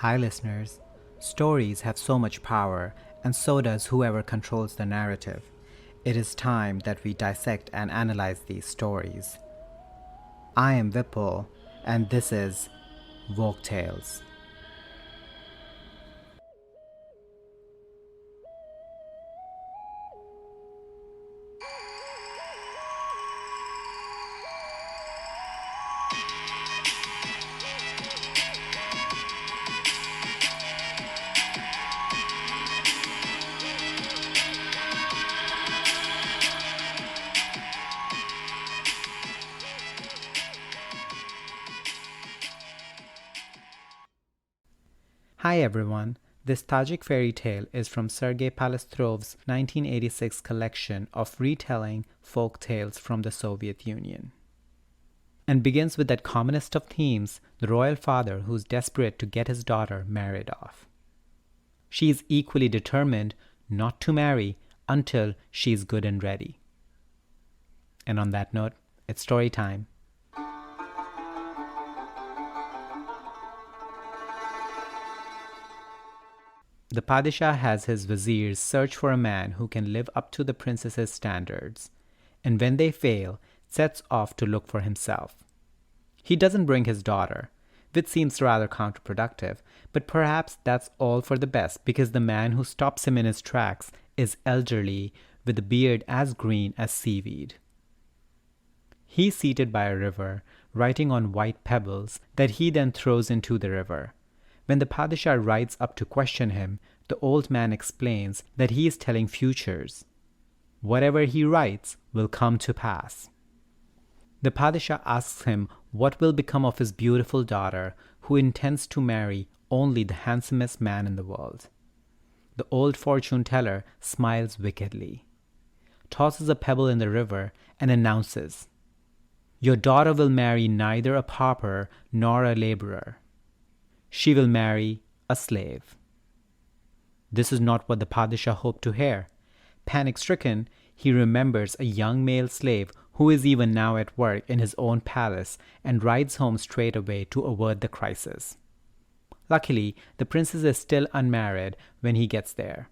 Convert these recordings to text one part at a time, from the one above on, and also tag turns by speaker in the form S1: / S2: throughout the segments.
S1: Hi, listeners. Stories have so much power, and so does whoever controls the narrative. It is time that we dissect and analyze these stories. I am Vipul, and this is Folk Tales. Hi, everyone. This Tajik fairy tale is from Sergei Palastrov's 1986 collection of retelling folk tales from the Soviet Union, and begins with that commonest of themes, the royal father who's desperate to get his daughter married off. She is equally determined not to marry until she's good and ready. And on that note, it's story time. The Padishah has his viziers search for a man who can live up to the princess's standards, and when they fail, sets off to look for himself. He doesn't bring his daughter, which seems rather counterproductive, but perhaps that's all for the best because the man who stops him in his tracks is elderly with a beard as green as seaweed. He's seated by a river, writing on white pebbles that he then throws into the river. When the Padishah rides up to question him, the old man explains that he is telling futures. Whatever he writes will come to pass. The Padishah asks him what will become of his beautiful daughter, who intends to marry only the handsomest man in the world. The old fortune teller smiles wickedly, tosses a pebble in the river, and announces, "Your daughter will marry neither a pauper nor a laborer. She will marry a slave." This is not what the Padishah hoped to hear. Panic-stricken, he remembers a young male slave who is even now at work in his own palace and rides home straight away to avert the crisis. Luckily, the princess is still unmarried when he gets there,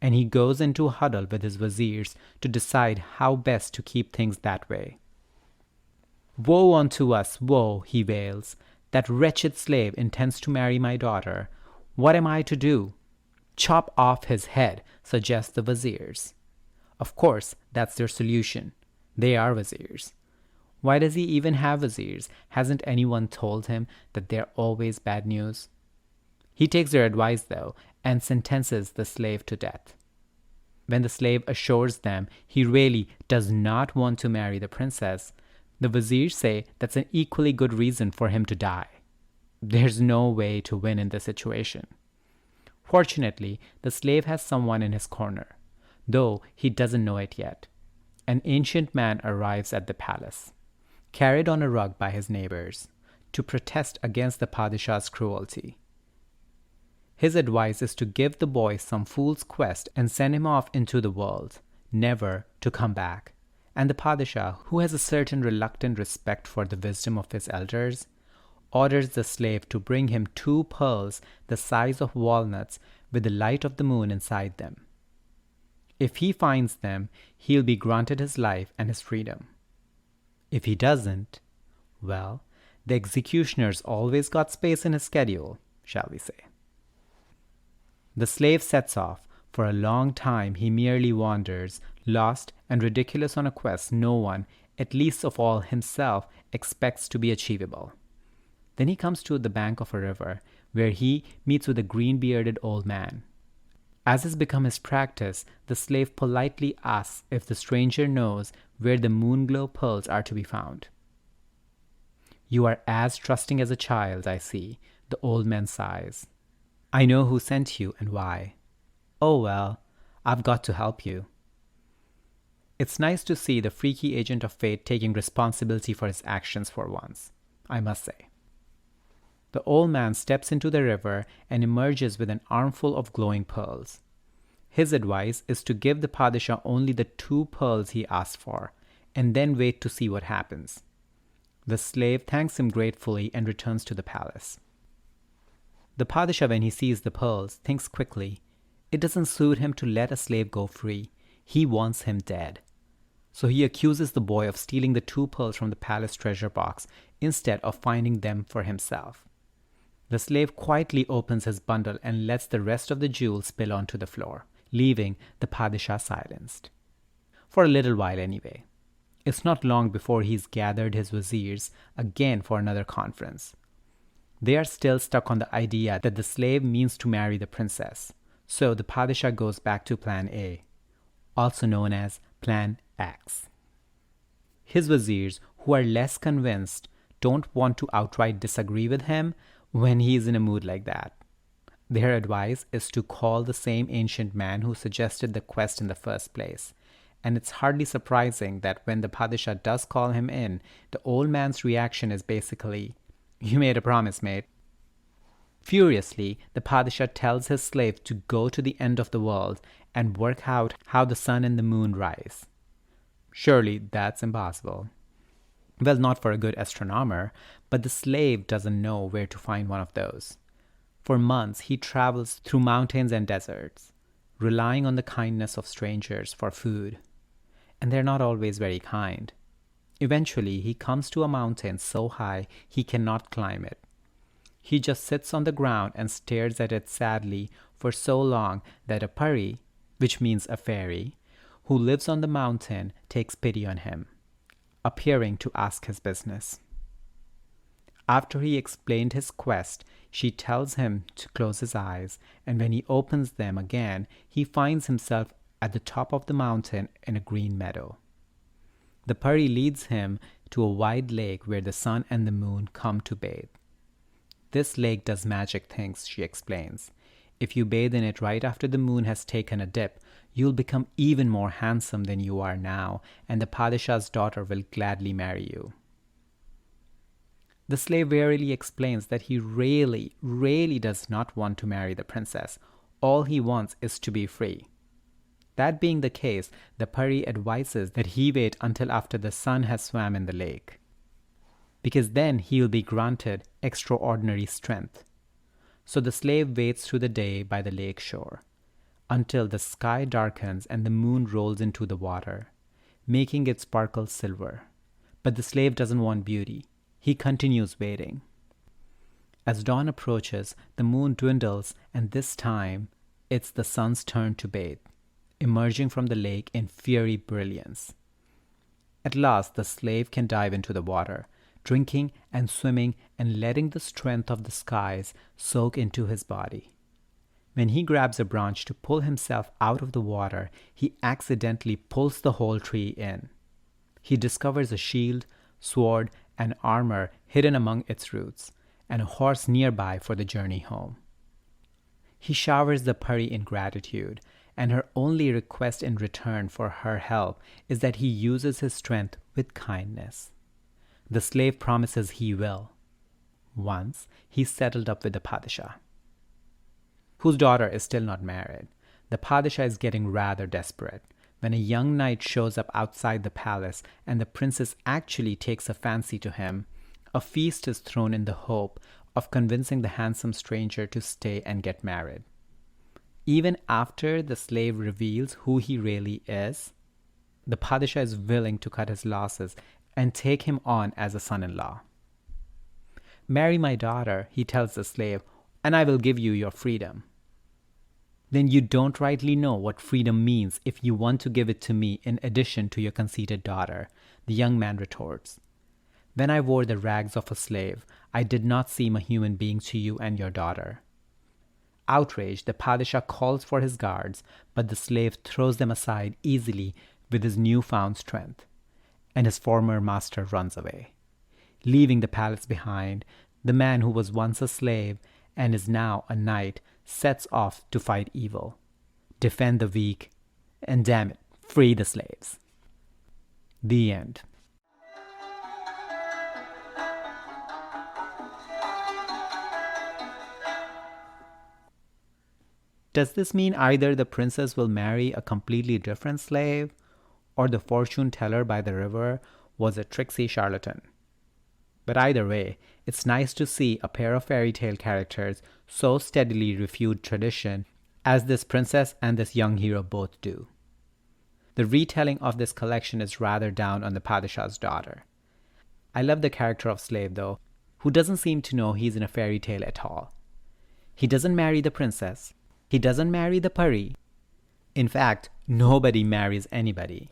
S1: and he goes into a huddle with his viziers to decide how best to keep things that way. "Woe unto us, woe," he wails. "That wretched slave intends to marry my daughter. What am I to do?" "Chop off his head," suggest the viziers. Of course, that's their solution. They are viziers. Why does he even have viziers? Hasn't anyone told him that they're always bad news? He takes their advice, though, and sentences the slave to death. When the slave assures them he really does not want to marry the princess, the viziers say that's an equally good reason for him to die. There's no way to win in this situation. Fortunately, the slave has someone in his corner, though he doesn't know it yet. An ancient man arrives at the palace, carried on a rug by his neighbors, to protest against the Padishah's cruelty. His advice is to give the boy some fool's quest and send him off into the world, never to come back. And the Padishah, who has a certain reluctant respect for the wisdom of his elders, orders the slave to bring him 2 pearls the size of walnuts with the light of the moon inside them. If he finds them, he'll be granted his life and his freedom. If he doesn't, well, the executioner's always got space in his schedule, shall we say. The slave sets off. For a long time he merely wanders, lost and ridiculous on a quest no one, at least of all himself, expects to be achievable. Then he comes to the bank of a river, where he meets with a green-bearded old man. As has become his practice, the slave politely asks if the stranger knows where the moonglow pearls are to be found. "You are as trusting as a child, I see," the old man sighs. "I know who sent you and why. Oh well, I've got to help you." It's nice to see the freaky agent of fate taking responsibility for his actions for once, I must say. The old man steps into the river and emerges with an armful of glowing pearls. His advice is to give the Padishah only the 2 pearls he asked for, and then wait to see what happens. The slave thanks him gratefully and returns to the palace. The Padishah, when he sees the pearls, thinks quickly. It doesn't suit him to let a slave go free. He wants him dead. So he accuses the boy of stealing the 2 pearls from the palace treasure box instead of finding them for himself. The slave quietly opens his bundle and lets the rest of the jewels spill onto the floor, leaving the Padishah silenced. For a little while anyway. It's not long before he's gathered his viziers again for another conference. They are still stuck on the idea that the slave means to marry the princess, so the Padishah goes back to Plan A, also known as Plan X. His viziers, who are less convinced, don't want to outright disagree with him when he is in a mood like that. Their advice is to call the same ancient man who suggested the quest in the first place. And it's hardly surprising that when the Padishah does call him in, the old man's reaction is basically, "You made a promise, mate." Furiously, the Padishah tells his slave to go to the end of the world and work out how the sun and the moon rise. Surely that's impossible. Well, not for a good astronomer, but the slave doesn't know where to find one of those. For months, he travels through mountains and deserts, relying on the kindness of strangers for food. And they're not always very kind. Eventually, he comes to a mountain so high he cannot climb it. He just sits on the ground and stares at it sadly for so long that a pari, which means a fairy, who lives on the mountain takes pity on him, appearing to ask his business. After he explained his quest, she tells him to close his eyes, and when he opens them again, he finds himself at the top of the mountain in a green meadow. The pari leads him to a wide lake where the sun and the moon come to bathe. This lake does magic things, she explains. If you bathe in it right after the moon has taken a dip, you'll become even more handsome than you are now, and the Padishah's daughter will gladly marry you. The slave wearily explains that he really does not want to marry the princess. All he wants is to be free. That being the case, the pari advises that he wait until after the sun has swam in the lake, because then he will be granted extraordinary strength. So the slave waits through the day by the lake shore, until the sky darkens and the moon rolls into the water, making it sparkle silver. But the slave doesn't want beauty. He continues waiting. As dawn approaches, the moon dwindles, and this time, it's the sun's turn to bathe, emerging from the lake in fiery brilliance. At last, the slave can dive into the water, drinking and swimming and letting the strength of the skies soak into his body. When he grabs a branch to pull himself out of the water, he accidentally pulls the whole tree in. He discovers a shield, sword, and armor hidden among its roots, and a horse nearby for the journey home. He showers the pari in gratitude, and her only request in return for her help is that he uses his strength with kindness. The slave promises he will, once he's settled up with the Padishah, whose daughter is still not married. The Padishah is getting rather desperate when a young knight shows up outside the palace and the princess actually takes a fancy to him. A feast is thrown in the hope of convincing the handsome stranger to stay and get married. Even after the slave reveals who he really is, the Padishah is willing to cut his losses and take him on as a son-in-law. "Marry my daughter," he tells the slave, "and I will give you your freedom." "Then you don't rightly know what freedom means if you want to give it to me in addition to your conceited daughter," the young man retorts. "When I wore the rags of a slave, I did not seem a human being to you and your daughter." Outraged, the Padishah calls for his guards, but the slave throws them aside easily with his newfound strength, and his former master runs away. Leaving the palace behind, the man who was once a slave and is now a knight sets off to fight evil, defend the weak, and damn it, free the slaves. The end. Does this mean either the princess will marry a completely different slave, or the fortune teller by the river was a tricksy charlatan? But either way, it's nice to see a pair of fairy tale characters so steadily refute tradition as this princess and this young hero both do. The retelling of this collection is rather down on the Padishah's daughter. I love the character of Slave, though, who doesn't seem to know he's in a fairy tale at all. He doesn't marry the princess. He doesn't marry the pari. In fact, nobody marries anybody.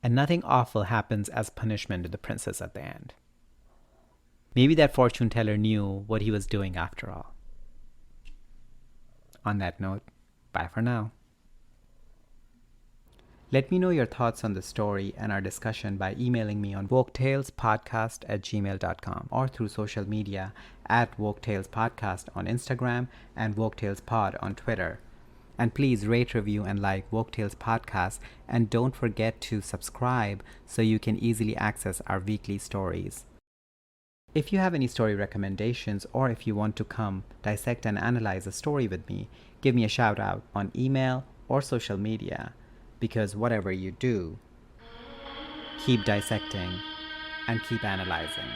S1: And nothing awful happens as punishment to the princess at the end. Maybe that fortune teller knew what he was doing after all. On that note, bye for now. Let me know your thoughts on the story and our discussion by emailing me on woketalespodcast@gmail.com or through social media at woketalespodcast on Instagram and woketalespod on Twitter. And please rate, review, and like Woke Tales Podcast, and don't forget to subscribe so you can easily access our weekly stories. If you have any story recommendations, or if you want to come dissect and analyze a story with me, give me a shout out on email or social media, because whatever you do, keep dissecting and keep analyzing.